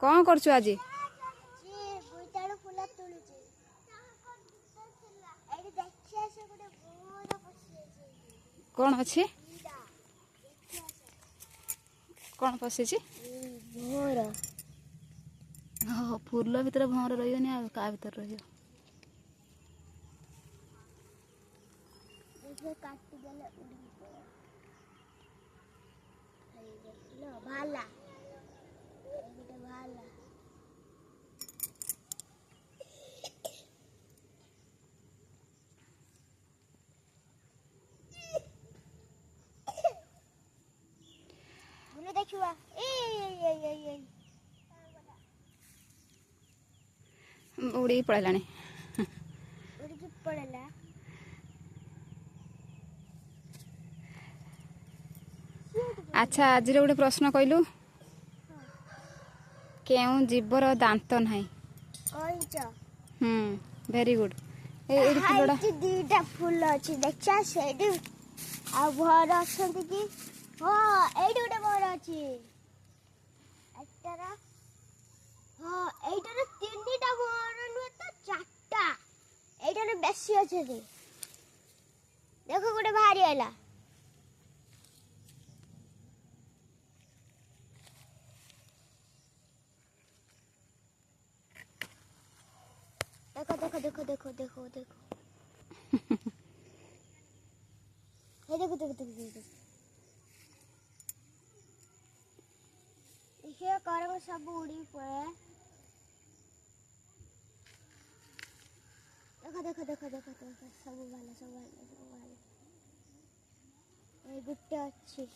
कौन करछु आज? कौन अच्छे कौन पशिची भोर हाँ फूल भितर भंवर रही आ का भीतर रही काटिदेले उड़ी लो भाला एगोटे भाला बुले देखुआ ए उड़ी पड़ेलानी उड़ी की पड़ेला अच्छा आज गोटे प्रश्न कहलु केउ जीवर दांत नाही कइच वेरी गुड ए फुलड़ा दीटा फूल अच्छी देखा सेठी आ भर अछंती कि हां एडी गोटे भर अछि एकटार हां एटार तीनटा भर न तो चारटा एटार बेसी अछि देखो गोटे भारी आइला देखो देखो देखो देखो देखो देखो ये देखो देखो देखो देखो ये करम सब उड़ी पड़े देखो देखो देखो देखो देखो सब वाला ये गुट्टे अच्छी